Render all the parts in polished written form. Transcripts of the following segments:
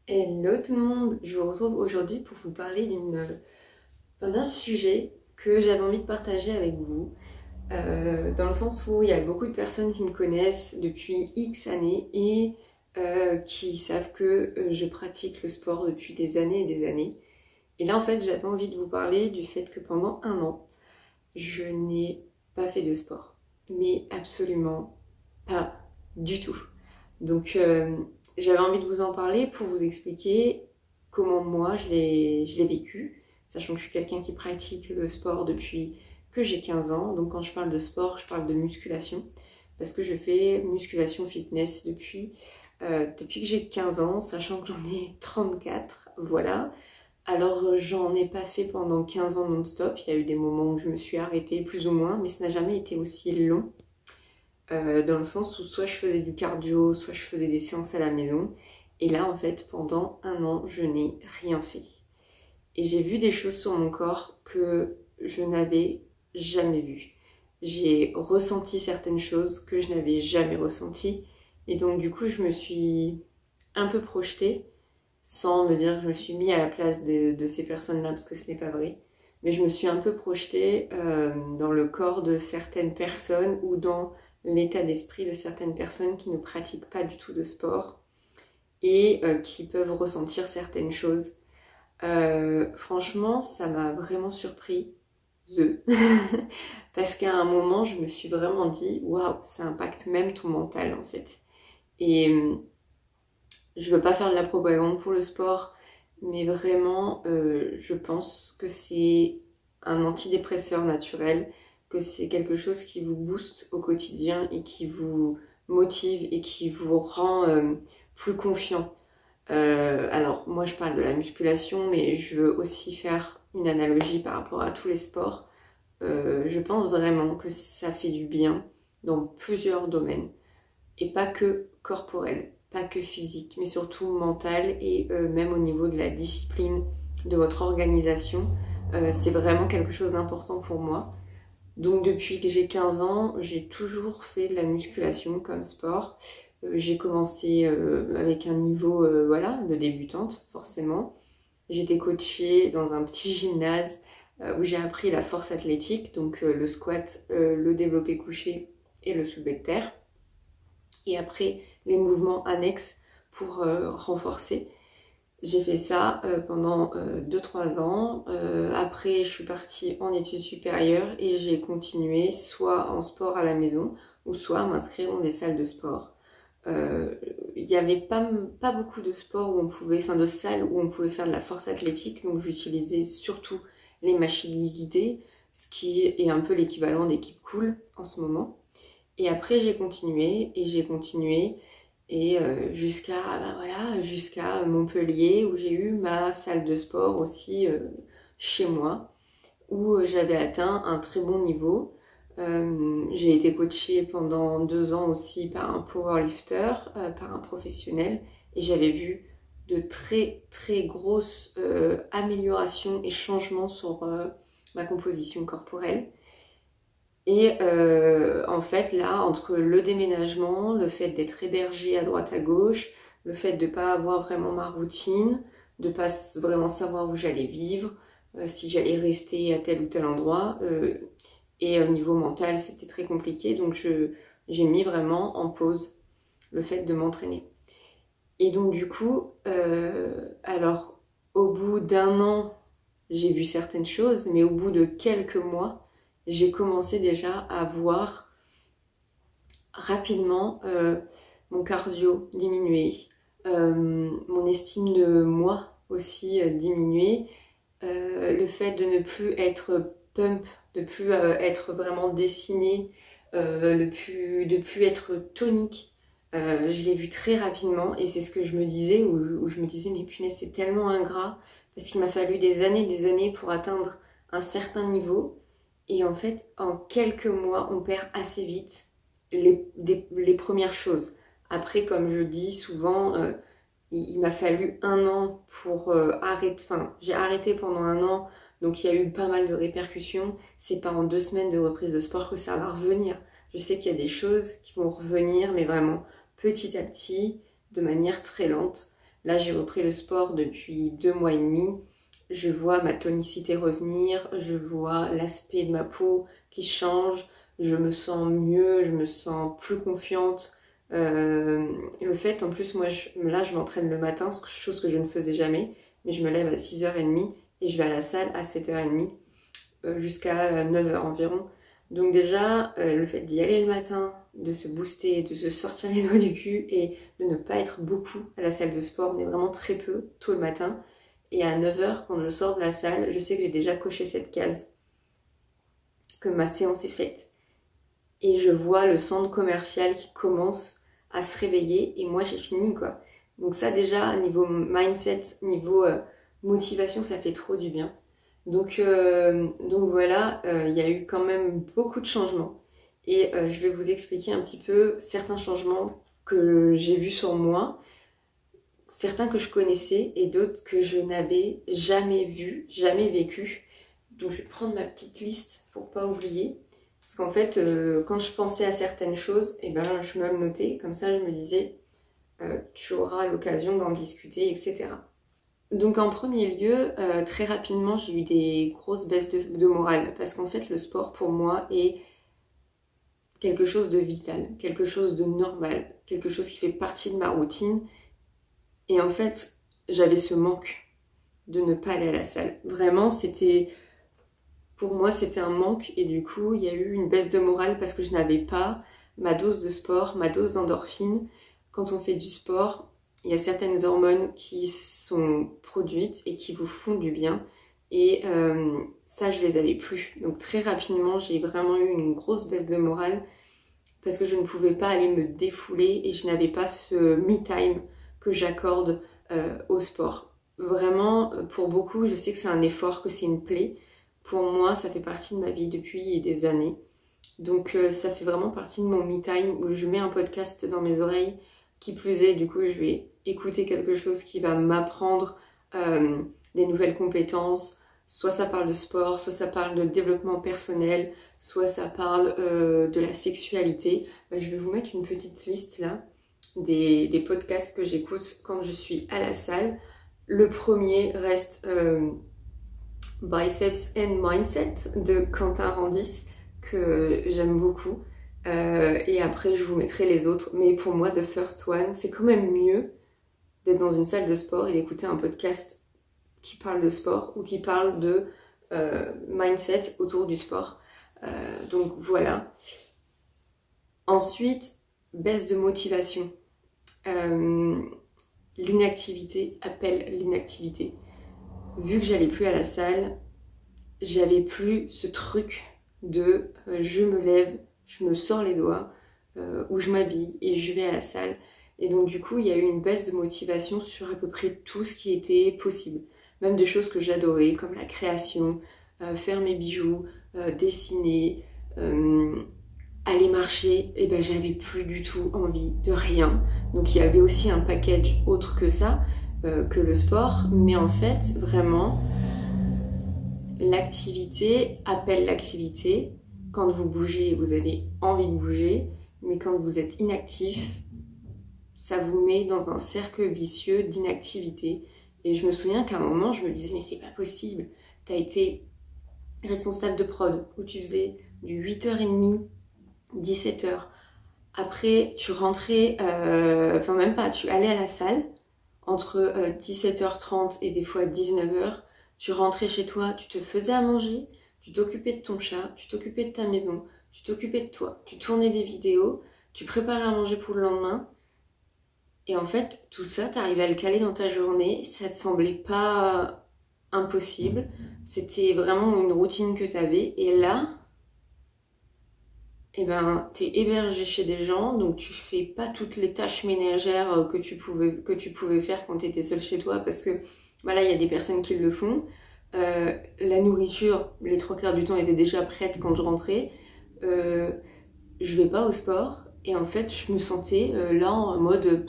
Hello tout le monde, je vous retrouve aujourd'hui pour vous parler d'un sujet que j'avais envie de partager avec vous, dans le sens où il y a beaucoup de personnes qui me connaissent depuis X années et qui savent que je pratique le sport depuis des années et des années. Et là en fait j'avais envie de vous parler du fait que pendant un an, je n'ai pas fait de sport, mais absolument pas du tout. Donc j'avais envie de vous en parler pour vous expliquer comment moi je l'ai vécu, sachant que je suis quelqu'un qui pratique le sport depuis que j'ai 15 ans. Donc quand je parle de sport, je parle de musculation, parce que je fais musculation fitness depuis que j'ai 15 ans, sachant que j'en ai 34, voilà. Alors j'en ai pas fait pendant 15 ans non-stop, il y a eu des moments où je me suis arrêtée plus ou moins, mais ça n'a jamais été aussi long. Dans le sens où soit je faisais du cardio, soit je faisais des séances à la maison. Et là, en fait, pendant un an, je n'ai rien fait. Et j'ai vu des choses sur mon corps que je n'avais jamais vues. J'ai ressenti certaines choses que je n'avais jamais ressenties. Et donc, du coup, je me suis un peu projetée, sans me dire que je me suis mis à la place de ces personnes-là, parce que ce n'est pas vrai. Mais je me suis un peu projetée dans le corps de certaines personnes ou dans l'état d'esprit de certaines personnes qui ne pratiquent pas du tout de sport et qui peuvent ressentir certaines choses. Franchement, ça m'a vraiment surpris, parce qu'à un moment, je me suis vraiment dit, waouh, ça impacte même ton mental en fait. Et je veux pas faire de la propagande pour le sport, mais vraiment, je pense que c'est un antidépresseur naturel, que c'est quelque chose qui vous booste au quotidien et qui vous motive et qui vous rend plus confiant. Alors, moi, je parle de la musculation, mais je veux aussi faire une analogie par rapport à tous les sports. Je pense vraiment que ça fait du bien dans plusieurs domaines, et pas que corporel, pas que physique, mais surtout mental et même au niveau de la discipline de votre organisation. C'est vraiment quelque chose d'important pour moi. Donc depuis que j'ai 15 ans, j'ai toujours fait de la musculation comme sport. J'ai commencé avec un niveau voilà, de débutante, forcément. J'étais coachée dans un petit gymnase où j'ai appris la force athlétique, donc le squat, le développé couché et le soulevé de terre. Et après, les mouvements annexes pour renforcer. J'ai fait ça pendant 2-3 ans. Après, je suis partie en études supérieures et j'ai continué soit en sport à la maison ou soit à m'inscrire dans des salles de sport. Il n'y avait pas beaucoup de sports où on pouvait, enfin de salles où on pouvait faire de la force athlétique, donc j'utilisais surtout les machines guidées, ce qui est un peu l'équivalent des Keep Cool en ce moment. Et après j'ai continué et jusqu'à Montpellier où j'ai eu ma salle de sport aussi chez moi où j'avais atteint un très bon niveau. J'ai été coachée pendant 2 ans aussi par un powerlifter, par un professionnel, et j'avais vu de très très grosses améliorations et changements sur ma composition corporelle. Et en fait, là, entre le déménagement, le fait d'être hébergée à droite à gauche, le fait de ne pas avoir vraiment ma routine, de ne pas vraiment savoir où j'allais vivre, si j'allais rester à tel ou tel endroit, et au niveau mental, c'était très compliqué. Donc, j'ai mis vraiment en pause le fait de m'entraîner. Et donc, du coup, alors, au bout d'un an, j'ai vu certaines choses, mais au bout de quelques mois, j'ai commencé déjà à voir rapidement mon cardio diminuer, mon estime de moi aussi diminuer, le fait de ne plus être pump, de plus être vraiment dessinée, de plus être tonique. Je l'ai vu très rapidement et c'est ce que je me disais, où je me disais mais punaise c'est tellement ingrat parce qu'il m'a fallu des années pour atteindre un certain niveau. Et en fait, en quelques mois, on perd assez vite les premières choses. Après, comme je dis souvent, il m'a fallu un an pour arrêter. Enfin, j'ai arrêté pendant un an, donc il y a eu pas mal de répercussions. C'est pas en 2 semaines de reprise de sport que ça va revenir. Je sais qu'il y a des choses qui vont revenir, mais vraiment petit à petit, de manière très lente. Là, j'ai repris le sport depuis 2 mois et demi. Je vois ma tonicité revenir, je vois l'aspect de ma peau qui change, je me sens mieux, je me sens plus confiante. Le fait, en plus, moi, là, je m'entraîne le matin, chose que je ne faisais jamais, mais je me lève à 6h30 et je vais à la salle à 7h30 jusqu'à 9h environ. Donc déjà, le fait d'y aller le matin, de se booster, de se sortir les doigts du cul et de ne pas être beaucoup à la salle de sport, mais vraiment très peu, tôt le matin. Et à 9h, quand je sors de la salle, je sais que j'ai déjà coché cette case, que ma séance est faite. Et je vois le centre commercial qui commence à se réveiller et moi j'ai fini quoi. Donc ça déjà, niveau mindset, niveau motivation, ça fait trop du bien. Donc voilà, il y a eu quand même beaucoup de changements. Et je vais vous expliquer un petit peu certains changements que j'ai vus sur moi, certains que je connaissais et d'autres que je n'avais jamais vus, jamais vécus. Donc je vais prendre ma petite liste pour pas oublier. Parce qu'en fait, quand je pensais à certaines choses, eh ben, je me le notais. Comme ça, je me disais, tu auras l'occasion d'en discuter, etc. Donc en premier lieu, très rapidement, j'ai eu des grosses baisses de morale. Parce qu'en fait, le sport, pour moi, est quelque chose de vital, quelque chose de normal, quelque chose qui fait partie de ma routine. Et en fait, j'avais ce manque de ne pas aller à la salle. Vraiment, pour moi, c'était un manque. Et du coup, il y a eu une baisse de morale parce que je n'avais pas ma dose de sport, ma dose d'endorphine. Quand on fait du sport, il y a certaines hormones qui sont produites et qui vous font du bien. Et ça, je les avais plus. Donc très rapidement, j'ai vraiment eu une grosse baisse de morale parce que je ne pouvais pas aller me défouler et je n'avais pas ce me-time que j'accorde au sport. Vraiment, pour beaucoup, je sais que c'est un effort, que c'est une plaie. Pour moi, ça fait partie de ma vie depuis des années. Donc ça fait vraiment partie de mon me-time où je mets un podcast dans mes oreilles. Qui plus est, du coup, je vais écouter quelque chose qui va m'apprendre des nouvelles compétences. Soit ça parle de sport, soit ça parle de développement personnel, soit ça parle de la sexualité. Je vais vous mettre une petite liste là des podcasts que j'écoute quand je suis à la salle. Le premier reste Biceps and Mindset de Quentin Randis que j'aime beaucoup. Et après, je vous mettrai les autres. Mais pour moi, The First One, c'est quand même mieux d'être dans une salle de sport et d'écouter un podcast qui parle de sport ou qui parle de mindset autour du sport. Donc voilà. Ensuite, baisse de motivation. L'inactivité appelle l'inactivité. Vu que j'allais plus à la salle, j'avais plus ce truc de je me lève, je me sors les doigts, ou je m'habille et je vais à la salle. Et donc du coup, il y a eu une baisse de motivation sur à peu près tout ce qui était possible. Même des choses que j'adorais, comme la création, faire mes bijoux, dessiner, aller marcher, et ben j'avais plus du tout envie de rien. Donc il y avait aussi un package autre que ça, que le sport, mais en fait, vraiment, l'activité appelle l'activité. Quand vous bougez, vous avez envie de bouger, mais quand vous êtes inactif, ça vous met dans un cercle vicieux d'inactivité. Et je me souviens qu'à un moment, je me disais, mais c'est pas possible, t'as été responsable de prod, où tu faisais du 8h30, 17h. Après, tu rentrais, enfin même pas, tu allais à la salle, entre 17h30 et des fois 19h, tu rentrais chez toi, tu te faisais à manger, tu t'occupais de ton chat, tu t'occupais de ta maison, tu t'occupais de toi, tu tournais des vidéos, tu préparais à manger pour le lendemain. Et en fait, tout ça, t'arrivais à le caler dans ta journée, ça te semblait pas impossible, c'était vraiment une routine que t'avais. Et là, eh ben, t'es hébergé chez des gens, donc tu fais pas toutes les tâches ménagères que tu pouvais faire quand t'étais seule chez toi, parce que voilà, il y a des personnes qui le font. La nourriture, les 3/4 du temps était déjà prête quand je rentrais. Je vais pas au sport et en fait, je me sentais là en mode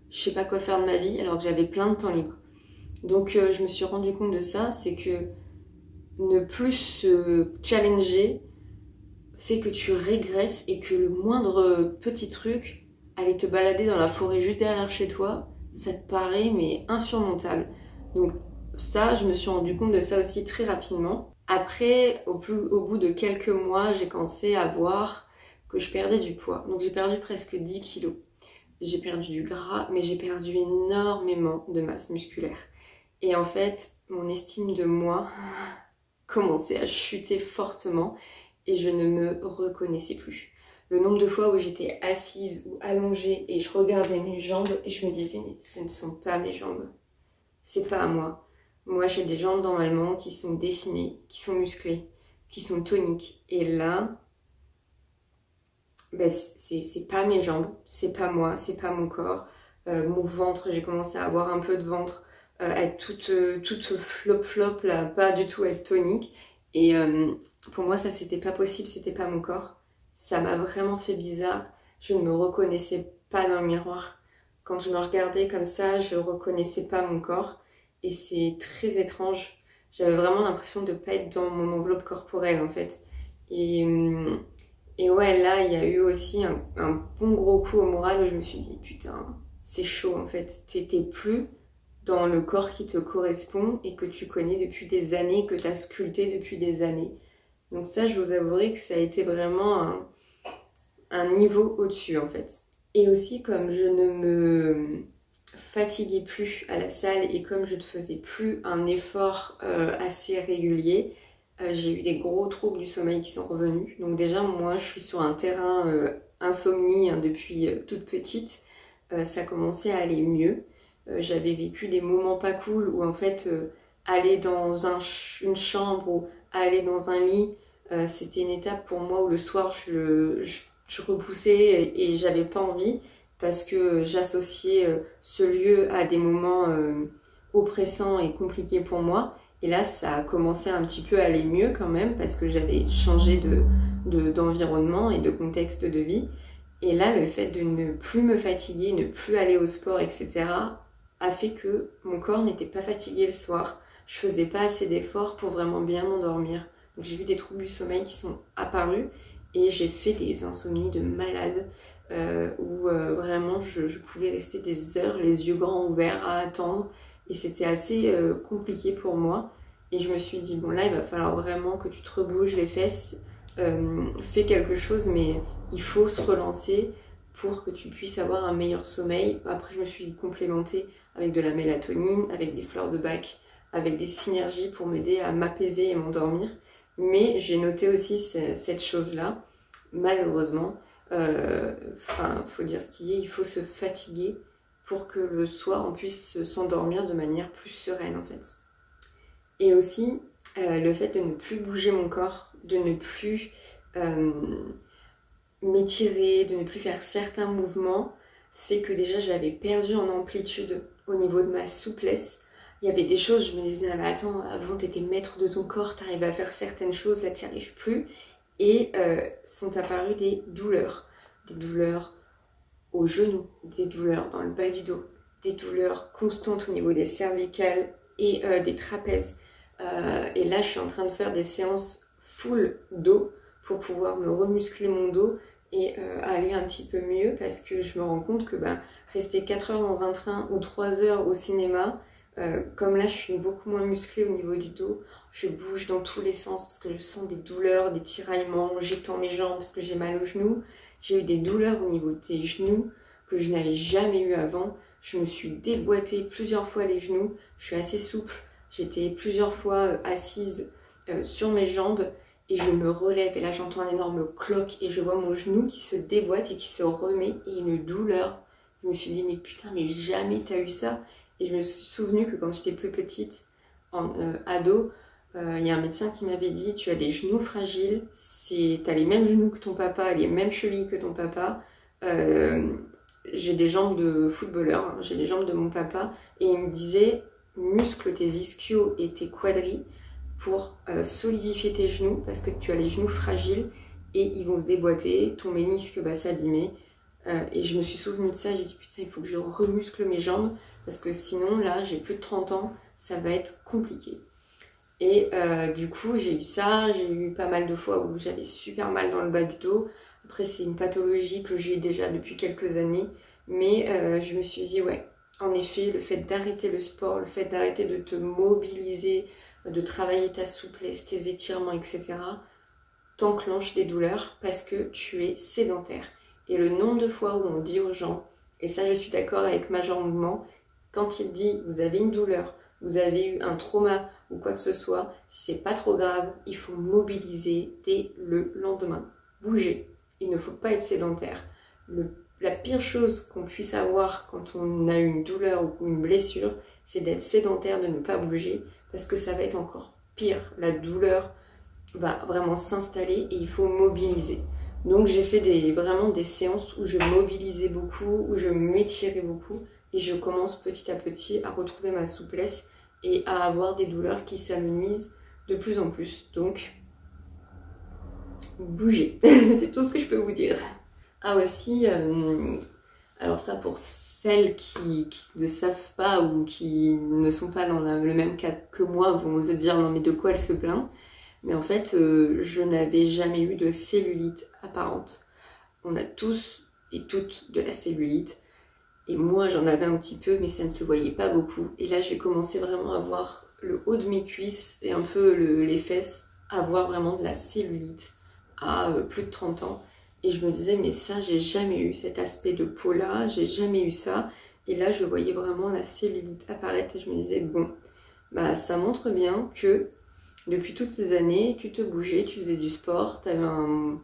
je sais pas quoi faire de ma vie alors que j'avais plein de temps libre. Donc je me suis rendu compte de ça, c'est que ne plus se challenger fait que tu régresses et que le moindre petit truc, aller te balader dans la forêt juste derrière chez toi, ça te paraît mais insurmontable. Donc ça, je me suis rendu compte de ça aussi très rapidement. Après, au bout de quelques mois, j'ai commencé à voir que je perdais du poids. Donc j'ai perdu presque 10 kilos. J'ai perdu du gras, mais j'ai perdu énormément de masse musculaire. Et en fait, mon estime de moi commençait à chuter fortement et je ne me reconnaissais plus. Le nombre de fois où j'étais assise ou allongée et je regardais mes jambes et je me disais mais ce ne sont pas mes jambes, c'est pas à moi. Moi j'ai des jambes normalement qui sont dessinées, qui sont musclées, qui sont toniques et là ben, c'est pas mes jambes, c'est pas moi, c'est pas mon corps. Mon ventre, j'ai commencé à avoir un peu de ventre, être toute flop là, pas du tout être tonique et pour moi ça c'était pas possible, c'était pas mon corps. Ça m'a vraiment fait bizarre. Je ne me reconnaissais pas dans le miroir. Quand je me regardais comme ça, je reconnaissais pas mon corps. Et c'est très étrange. J'avais vraiment l'impression de ne pas être dans mon enveloppe corporelle en fait. Et, et ouais, là, il y a eu aussi un bon gros coup au moral où je me suis dit, putain, c'est chaud en fait. T'es plus dans le corps qui te correspond et que tu connais depuis des années, que tu as sculpté depuis des années. Donc ça, je vous avouerai que ça a été vraiment un niveau au-dessus en fait. Et aussi, comme je ne me fatiguais plus à la salle et comme je ne faisais plus un effort assez régulier, j'ai eu des gros troubles du sommeil qui sont revenus. Donc déjà, moi, je suis sur un terrain insomnie hein, depuis toute petite. Ça commençait à aller mieux. J'avais vécu des moments pas cool où en fait, aller dans une chambre ou aller dans un lit, c'était une étape pour moi où le soir je repoussais et j'avais pas envie parce que j'associais ce lieu à des moments oppressants et compliqués pour moi. Et là, ça a commencé un petit peu à aller mieux quand même parce que j'avais changé d'environnement et de contexte de vie. Et là, le fait de ne plus me fatiguer, ne plus aller au sport, etc., a fait que mon corps n'était pas fatigué le soir. Je faisais pas assez d'efforts pour vraiment bien m'endormir. Donc j'ai eu des troubles du sommeil qui sont apparus et j'ai fait des insomnies de malade où vraiment je pouvais rester des heures les yeux grands ouverts à attendre et c'était assez compliqué pour moi. Et je me suis dit, bon là, il va falloir vraiment que tu te rebouges les fesses, fais quelque chose, mais il faut se relancer pour que tu puisses avoir un meilleur sommeil. Après, je me suis complémentée avec de la mélatonine, avec des fleurs de bac, avec des synergies pour m'aider à m'apaiser et m'endormir. Mais j'ai noté aussi cette chose-là, malheureusement. Faut dire ce qu'il y a, il faut se fatiguer pour que le soir on puisse s'endormir de manière plus sereine en fait. Et aussi le fait de ne plus bouger mon corps, de ne plus m'étirer, de ne plus faire certains mouvements, fait que déjà j'avais perdu en amplitude au niveau de ma souplesse. Il y avait des choses, je me disais, ah, mais attends, avant t'étais maître de ton corps, t'arrivais à faire certaines choses, là t'y arrives plus. Et sont apparues des douleurs au genou, des douleurs dans le bas du dos, des douleurs constantes au niveau des cervicales et des trapèzes. Et là, je suis en train de faire des séances full dos pour pouvoir me remuscler mon dos et aller un petit peu mieux parce que je me rends compte que rester 4 heures dans un train ou 3 heures au cinéma, comme là je suis beaucoup moins musclée au niveau du dos, je bouge dans tous les sens parce que je sens des douleurs, des tiraillements, j'étends mes jambes parce que j'ai mal aux genoux. J'ai eu des douleurs au niveau des genoux que je n'avais jamais eu avant. Je me suis déboîtée plusieurs fois les genoux, je suis assez souple. J'étais plusieurs fois assise sur mes jambes et je me relève et là j'entends un énorme cloc et je vois mon genou qui se déboîte et qui se remet et une douleur. Je me suis dit mais putain mais jamais t'as eu ça. Et je me suis souvenu que quand j'étais plus petite, en ado, y a un médecin qui m'avait dit tu as des genoux fragiles, t'as les mêmes genoux que ton papa, les mêmes chevilles que ton papa. J'ai des jambes de footballeur, hein, j'ai les jambes de mon papa et il me disait muscle tes ischios et tes quadris pour solidifier tes genoux parce que tu as les genoux fragiles et ils vont se déboîter, ton ménisque va s'abîmer. Et je me suis souvenu de ça, j'ai dit putain il faut que je remuscle mes jambes parce que sinon là j'ai plus de 30 ans, ça va être compliqué. Et du coup j'ai eu ça, j'ai eu pas mal de fois où j'avais super mal dans le bas du dos. Après c'est une pathologie que j'ai déjà depuis quelques années, mais je me suis dit ouais, en effet, le fait d'arrêter le sport, le fait d'arrêter de te mobiliser, de travailler ta souplesse, tes étirements, etc., t'enclenche des douleurs parce que tu es sédentaire. Et le nombre de fois où on dit aux gens, et ça je suis d'accord avec Major Mouvement, quand il dit vous avez une douleur, vous avez eu un trauma ou quoi que ce soit, si c'est pas trop grave, il faut mobiliser dès le lendemain. Bouger. Il ne faut pas être sédentaire. La pire chose qu'on puisse avoir quand on a une douleur ou une blessure, c'est d'être sédentaire, de ne pas bouger, parce que ça va être encore pire. La douleur va vraiment s'installer et il faut mobiliser. Donc j'ai fait vraiment des séances où je mobilisais beaucoup, où je m'étirais beaucoup et je commence petit à petit à retrouver ma souplesse et à avoir des douleurs qui s'amenuisent de plus en plus. Donc bougez, c'est tout ce que je peux vous dire. Ah aussi, alors ça pour celles qui ne savent pas ou qui ne sont pas dans le même cas que moi vont se dire non mais de quoi elle se plaint. Mais en fait, je n'avais jamais eu de cellulite apparente. On a tous et toutes de la cellulite. Et moi, j'en avais un petit peu, mais ça ne se voyait pas beaucoup. Et là, j'ai commencé vraiment à voir le haut de mes cuisses et un peu les fesses, à voir vraiment de la cellulite à plus de 30 ans. Et je me disais, mais ça, j'ai jamais eu cet aspect de peau-là, j'ai jamais eu ça. Et là, je voyais vraiment la cellulite apparaître et je me disais, bon, bah ça montre bien que depuis toutes ces années, tu te bougeais, tu faisais du sport, tu avais un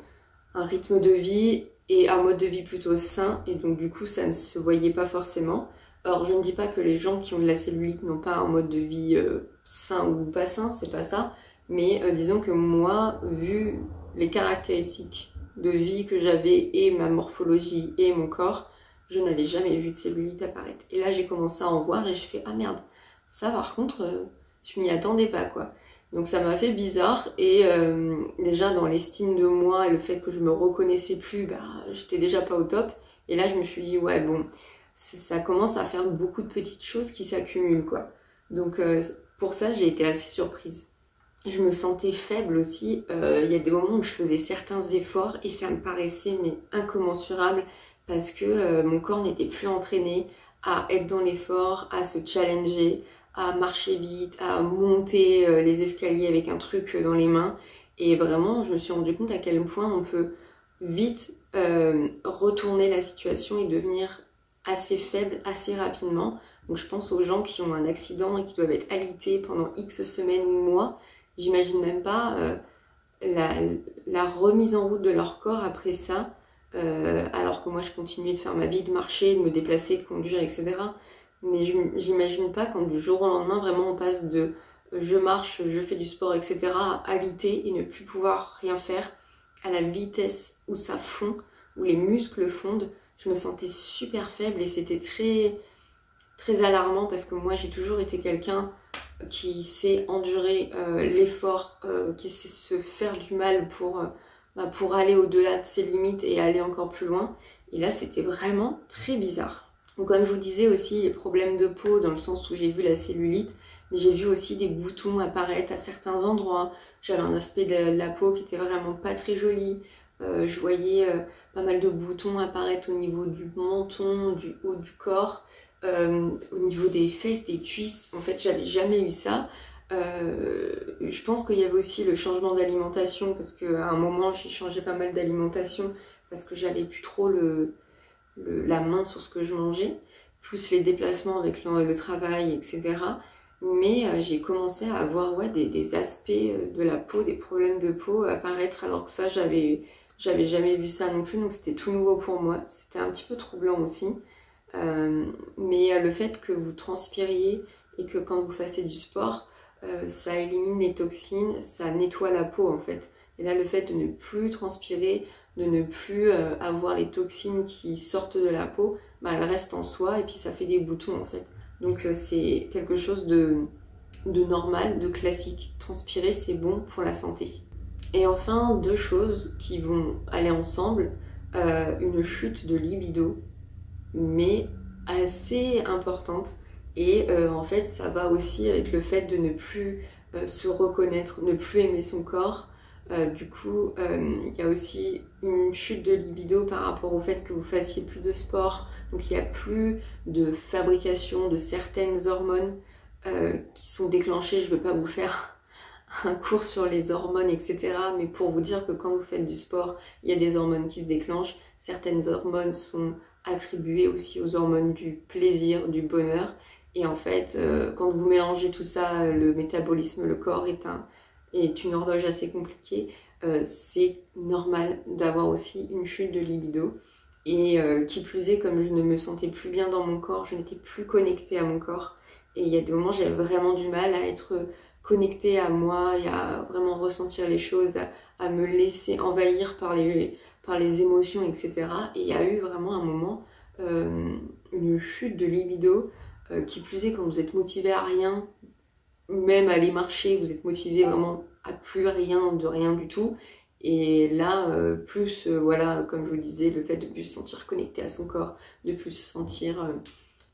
rythme de vie et un mode de vie plutôt sain, et donc du coup ça ne se voyait pas forcément. Alors je ne dis pas que les gens qui ont de la cellulite n'ont pas un mode de vie sain ou pas sain, c'est pas ça, mais disons que moi, vu les caractéristiques de vie que j'avais et ma morphologie et mon corps, je n'avais jamais vu de cellulite apparaître. Et là j'ai commencé à en voir et j'ai fait ah merde, ça par contre je m'y attendais pas quoi. Donc ça m'a fait bizarre et déjà dans l'estime de moi et le fait que je me reconnaissais plus, bah, j'étais déjà pas au top. Et là je me suis dit ouais bon, ça commence à faire beaucoup de petites choses qui s'accumulent quoi. Donc pour ça j'ai été assez surprise. Je me sentais faible aussi, il y a des moments où je faisais certains efforts et ça me paraissait mais incommensurable parce que mon corps n'était plus entraîné à être dans l'effort, à se challenger, à marcher vite, à monter les escaliers avec un truc dans les mains. Et vraiment, je me suis rendu compte à quel point on peut vite retourner la situation et devenir assez faible assez rapidement. Donc je pense aux gens qui ont un accident et qui doivent être alités pendant X semaines ou mois. J'imagine même pas la remise en route de leur corps après ça, alors que moi je continuais de faire ma vie, de marcher, de me déplacer, de conduire, etc. Mais j'imagine pas quand du jour au lendemain, vraiment on passe de je marche, je fais du sport, etc. à alité et ne plus pouvoir rien faire, à la vitesse où ça fond, où les muscles fondent. Je me sentais super faible et c'était très, très alarmant parce que moi j'ai toujours été quelqu'un qui sait endurer l'effort, qui sait se faire du mal pour aller au-delà de ses limites et aller encore plus loin. Et là c'était vraiment très bizarre. Donc comme je vous disais aussi, les problèmes de peau dans le sens où j'ai vu la cellulite, mais j'ai vu aussi des boutons apparaître à certains endroits. J'avais un aspect de la peau qui était vraiment pas très joli. Je voyais pas mal de boutons apparaître au niveau du menton, du haut du corps, au niveau des fesses, des cuisses. En fait, j'avais jamais eu ça. Je pense qu'il y avait aussi le changement d'alimentation parce qu'à un moment, j'ai changé pas mal d'alimentation parce que j'avais plus trop la main sur ce que je mangeais, plus les déplacements avec le travail, etc. Mais j'ai commencé à avoir des aspects de la peau, des problèmes de peau apparaître, alors que ça, j'avais jamais vu ça non plus, donc c'était tout nouveau pour moi. C'était un petit peu troublant aussi. Mais le fait que vous transpiriez et que quand vous fassiez du sport, ça élimine les toxines, ça nettoie la peau en fait. Et là, le fait de ne plus transpirer, de ne plus avoir les toxines qui sortent de la peau, bah, elles restent en soi et puis ça fait des boutons en fait. Donc c'est quelque chose de normal, de classique. Transpirer, c'est bon pour la santé. Et enfin, deux choses qui vont aller ensemble, une chute de libido, mais assez importante. Et en fait, ça va aussi avec le fait de ne plus se reconnaître, ne plus aimer son corps, Du coup, il y a aussi une chute de libido par rapport au fait que vous fassiez plus de sport. Donc il n'y a plus de fabrication de certaines hormones qui sont déclenchées. Je ne veux pas vous faire un cours sur les hormones, etc. Mais pour vous dire que quand vous faites du sport, il y a des hormones qui se déclenchent. Certaines hormones sont attribuées aussi aux hormones du plaisir, du bonheur. Et en fait, quand vous mélangez tout ça, le métabolisme, le corps est une horloge assez compliquée. C'est normal d'avoir aussi une chute de libido. Et qui plus est, comme je ne me sentais plus bien dans mon corps, je n'étais plus connectée à mon corps. Et il y a des moments, j'avais vraiment du mal à être connectée à moi et à vraiment ressentir les choses, à me laisser envahir par les émotions, etc. Et il y a eu vraiment un moment, une chute de libido, qui plus est quand vous êtes motivé à rien, même aller marcher, vous êtes motivé vraiment à plus rien, de rien du tout. Et là, voilà, comme je vous disais, le fait de plus se sentir connecté à son corps, de plus sentir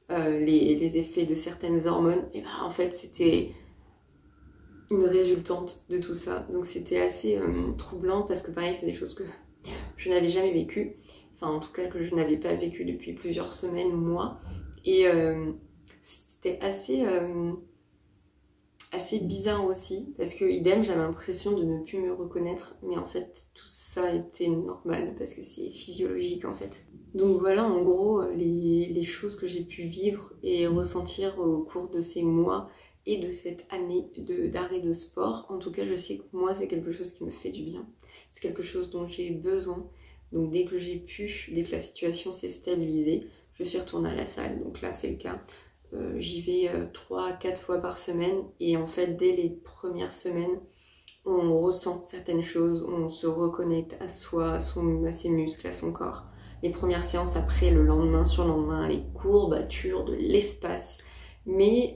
les effets de certaines hormones, et ben en fait c'était une résultante de tout ça. Donc c'était assez troublant parce que pareil, c'est des choses que je n'avais jamais vécues. Enfin, en tout cas, que je n'avais pas vécu depuis plusieurs semaines, mois. Et c'était assez bizarre aussi, parce que idem, j'avais l'impression de ne plus me reconnaître, mais en fait, tout ça était normal, parce que c'est physiologique en fait. Donc voilà, en gros, les choses que j'ai pu vivre et ressentir au cours de ces mois et de cette année d'arrêt de sport. En tout cas, je sais que moi, c'est quelque chose qui me fait du bien. C'est quelque chose dont j'ai besoin. Donc dès que dès que la situation s'est stabilisée, je suis retournée à la salle. Donc là, c'est le cas. J'y vais 3-4 fois par semaine. Et en fait, dès les premières semaines, on ressent certaines choses. On se reconnecte à soi, à ses muscles, à son corps. Les premières séances après, le lendemain sur le lendemain, les courbatures de l'espace. Mais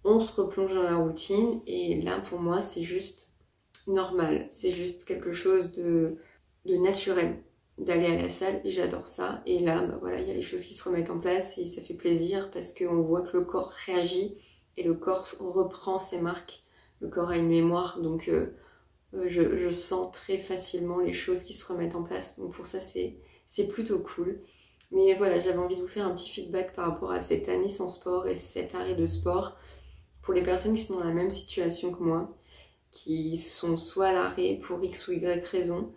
on se replonge dans la routine et là pour moi c'est juste normal, c'est juste quelque chose de naturel d'aller à la salle et j'adore ça. Et là bah voilà, il y a les choses qui se remettent en place et ça fait plaisir parce qu'on voit que le corps réagit et le corps reprend ses marques. Le corps a une mémoire, donc je sens très facilement les choses qui se remettent en place. Donc pour ça c'est plutôt cool. Mais voilà, j'avais envie de vous faire un petit feedback par rapport à cette année sans sport et cet arrêt de sport. Pour les personnes qui sont dans la même situation que moi, qui sont soit à l'arrêt pour X ou Y raison,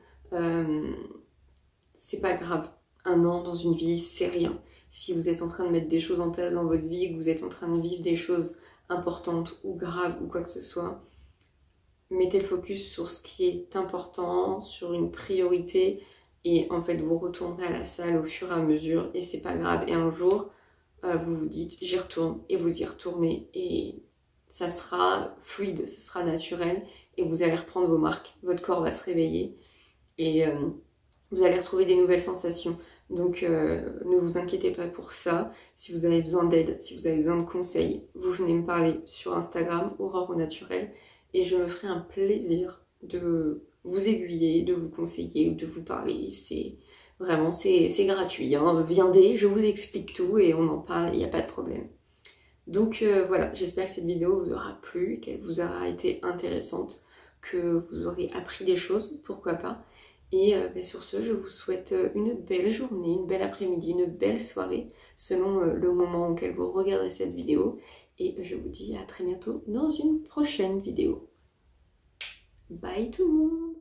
c'est pas grave. Un an dans une vie, c'est rien. Si vous êtes en train de mettre des choses en place dans votre vie, que vous êtes en train de vivre des choses importantes ou graves ou quoi que ce soit, mettez le focus sur ce qui est important, sur une priorité, et en fait vous retournerez à la salle au fur et à mesure, et c'est pas grave. Et un jour, vous vous dites j'y retourne, et vous y retournez, et ça sera fluide, ça sera naturel, et vous allez reprendre vos marques, votre corps va se réveiller, et vous allez retrouver des nouvelles sensations. Donc ne vous inquiétez pas pour ça. Si vous avez besoin d'aide, si vous avez besoin de conseils, vous venez me parler sur Instagram, Aurore au Naturel, et je me ferai un plaisir de vous aiguiller, de vous conseiller ou de vous parler. C'est vraiment, c'est gratuit, hein. Viendez, je vous explique tout et on en parle, il n'y a pas de problème. Donc voilà, j'espère que cette vidéo vous aura plu, qu'elle vous aura été intéressante, que vous aurez appris des choses, pourquoi pas. Et sur ce, je vous souhaite une belle journée, une belle après-midi, une belle soirée, selon le moment auquel vous regardez cette vidéo. Et je vous dis à très bientôt dans une prochaine vidéo. Bye tout le monde!